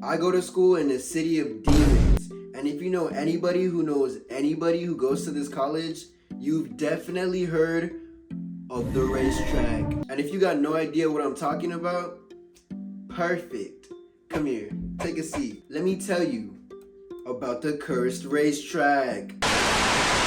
I go to school in the city of demons. And if you know anybody who knows anybody who goes to this college, you've definitely heard of the Racetrac. And if you got no idea what I'm talking about, perfect. Come here, take a seat. Let me tell you about the cursed Racetrac.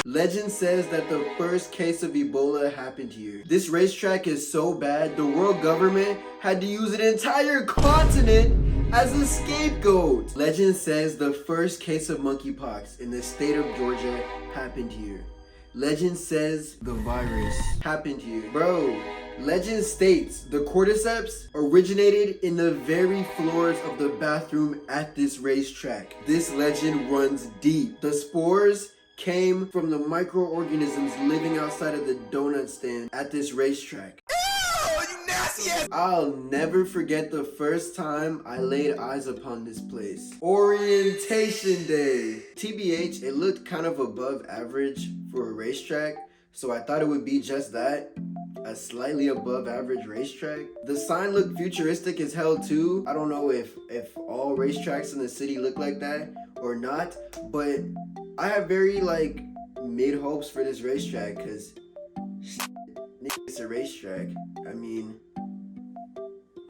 Legend says that the first case of Ebola happened here. This racetrack is so bad, the world government had to use an entire continent as a scapegoat. Legend says the first case of monkeypox in the state of Georgia happened here. Legend says the virus happened here. Bro, legend states the cordyceps originated in the very floors of the bathroom at this racetrack. This legend runs deep. The spores came from the microorganisms living outside of the donut stand at this racetrack. Ew, you nasty ass! I'll never forget the first time I laid eyes upon this place. Orientation day. TBH, it looked kind of above average for a racetrack, so I thought it would be just that. A slightly above average racetrack. The sign looked futuristic as hell too. I don't know if all racetracks in the city look like that or not, but I have very mid hopes for this racetrack because it's a racetrack. I mean,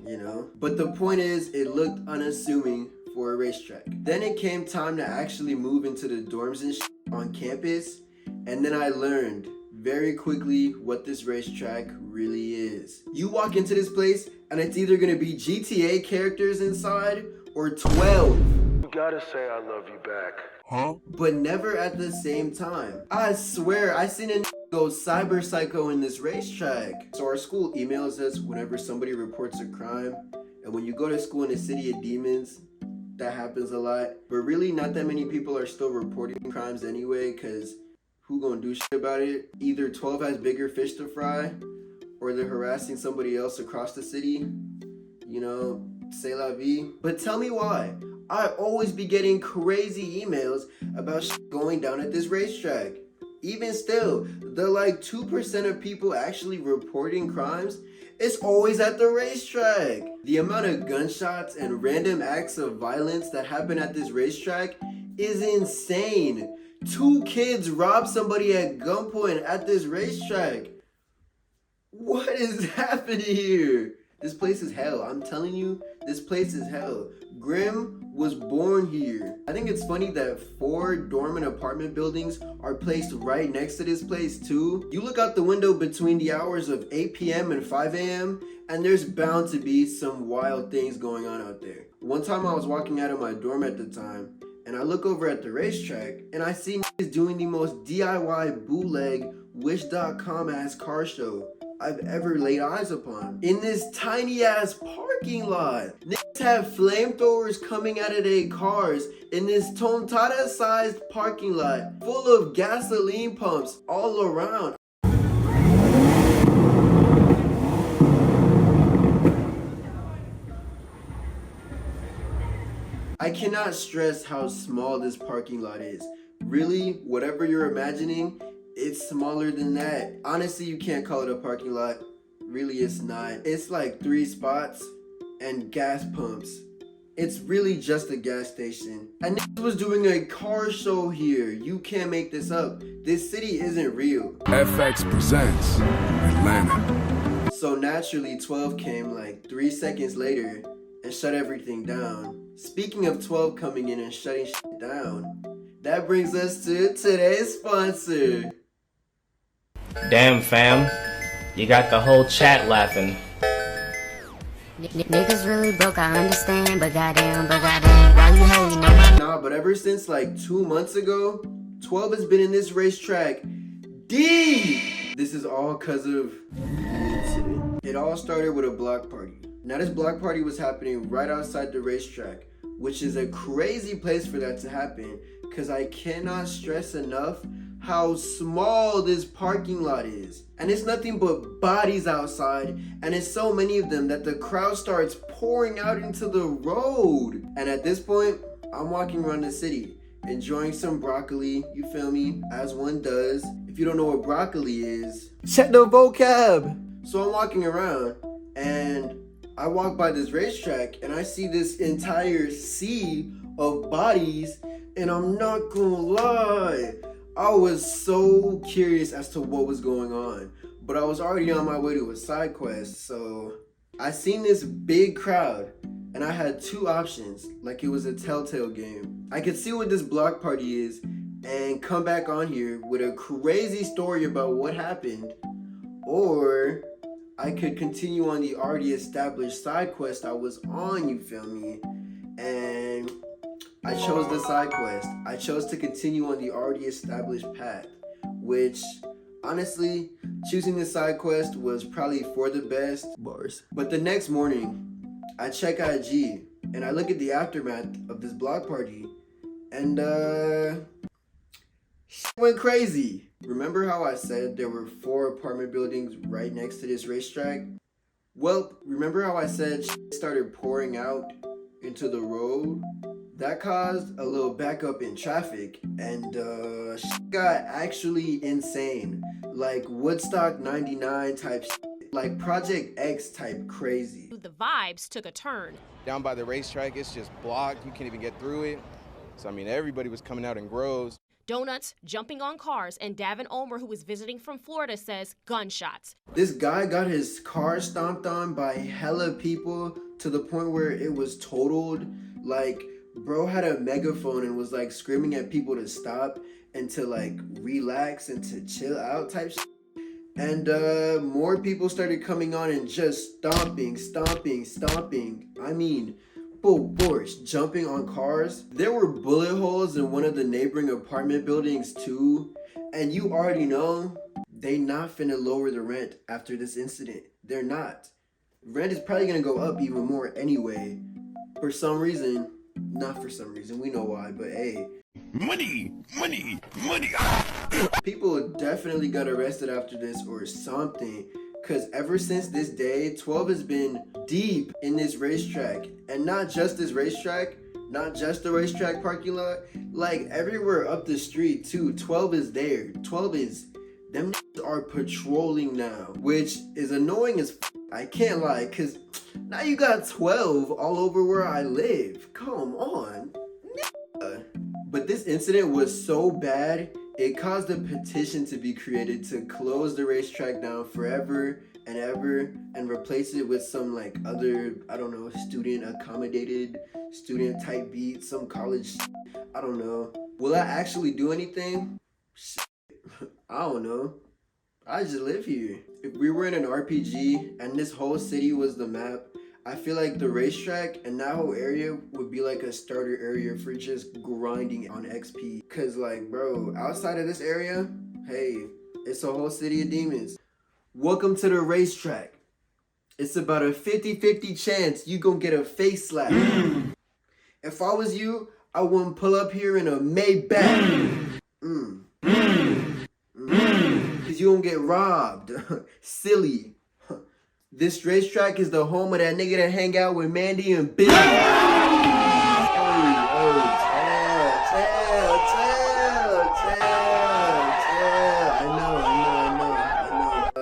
you know. But the point is, it looked unassuming for a racetrack. Then it came time to actually move into the dorms and on campus, and then I learned very quickly what this racetrack really is. You walk into this place and it's either gonna be GTA characters inside or 12. You gotta say I love you back. Huh? But never at the same time. I swear, I seen a go cyber psycho in this racetrack. So our school emails us whenever somebody reports a crime. And when you go to school in the city of demons, that happens a lot. But really not that many people are still reporting crimes anyway, because who gonna do shit about it? Either 12 has bigger fish to fry, or they're harassing somebody else across the city. You know, c'est la vie. But tell me why. I always be getting crazy emails about shit going down at this racetrack. Even still, the 2% of people actually reporting crimes, it's always at the racetrack. The amount of gunshots and random acts of violence that happen at this racetrack is insane. 2 kids robbed somebody at gunpoint at this racetrack. What is happening here? This place is hell. I'm telling you, this place is hell. Grimm was born here. I think it's funny that 4 dorm and apartment buildings are placed right next to this place too. You look out the window between the hours of 8 p.m. and 5 a.m. and there's bound to be some wild things going on out there. One time I was walking out of my dorm at the time, and I look over at the racetrack and I see niggas doing the most DIY bootleg Wish.com ass car show I've ever laid eyes upon. In this tiny ass parking lot. Niggas have flamethrowers coming out of their cars in this tontada sized parking lot full of gasoline pumps all around. I cannot stress how small this parking lot is. Really, whatever you're imagining, it's smaller than that. Honestly, you can't call it a parking lot. Really, it's not. It's 3 spots and gas pumps. It's really just a gas station. And this was doing a car show here. You can't make this up. This city isn't real. FX presents Atlanta. So naturally, 12 came 3 seconds later and shut everything down. Speaking of 12 coming in and shutting shit down, that brings us to today's sponsor. Damn, fam. You got the whole chat laughing. Niggas really broke, I understand, but goddamn, why you hating on my... Nah, but ever since 2 months ago, 12 has been in this racetrack deep. This is all because of the incident. It all started with a block party. Now this block party was happening right outside the racetrack, which is a crazy place for that to happen, because I cannot stress enough how small this parking lot is. And it's nothing but bodies outside, and it's so many of them that the crowd starts pouring out into the road. And at this point, I'm walking around the city, enjoying some broccoli, you feel me, as one does. If you don't know what broccoli is, check the vocab. So I'm walking around, and I walk by this racetrack and I see this entire sea of bodies, and I'm not gonna lie, I was so curious as to what was going on, but I was already on my way to a side quest, so I seen this big crowd and I had two options, like it was a Telltale game. I could see what this block party is and come back on here with a crazy story about what happened, or I could continue on the already established side quest I was on, you feel me? And I chose the side quest. I chose to continue on the already established path, which honestly, choosing the side quest was probably for the best. Bars. But the next morning, I check IG and I look at the aftermath of this block party, and went crazy. Remember how I said there were 4 apartment buildings right next to this racetrack? Well, remember how I said started pouring out into the road? That caused a little backup in traffic, and got actually insane. Like Woodstock 99 type shit, like Project X type crazy. The vibes took a turn. Down by the racetrack, it's just blocked. You can't even get through it. So, I mean, everybody was coming out in groves. Donuts, jumping on cars, and Davin Omer, who was visiting from Florida, says gunshots. This guy got his car stomped on by hella people to the point where it was totaled. Like, bro had a megaphone and was like screaming at people to stop and to like relax and to chill out type shit. And more people started coming on and just stomping. I mean, full force, jumping on cars. There were bullet holes in one of the neighboring apartment buildings too. And you already know, they not finna lower the rent after this incident. They're not. Rent is probably gonna go up even more anyway. For some reason, not for some reason, we know why, but hey. Money. People definitely got arrested after this or something. Cause ever since this day, 12 has been deep in this racetrack. And not just this racetrack, not just the racetrack parking lot, like everywhere up the street too. 12 is there. 12 is, them are patrolling now, which is annoying as I can't lie, cause now you got 12 all over where I live. Come on. But this incident was so bad, it caused a petition to be created to close the racetrack down forever and ever and replace it with some like other, I don't know, student accommodated, student type beat, some college I don't know. Will that actually do anything? I don't know. I just live here. If we were in an RPG and this whole city was the map, I feel like the racetrack and that whole area would be like a starter area for just grinding on XP. Cause like, bro, outside of this area, hey, it's a whole city of demons. Welcome to the racetrack. It's about a 50-50 chance you gonna get a face slap. If I was you, I wouldn't pull up here in a Maybach. Cause you won't get robbed. Silly. This racetrack is the home of that nigga that hang out with Mandy and Bill. I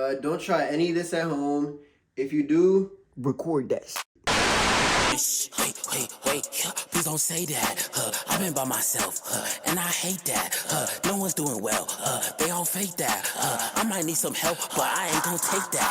know. Don't try any of this at home. If you do, record that shit. Wait, please don't say that. I've been by myself, and I hate that. No one's doing well. They all fake that. I might need some help, but I ain't gonna take that.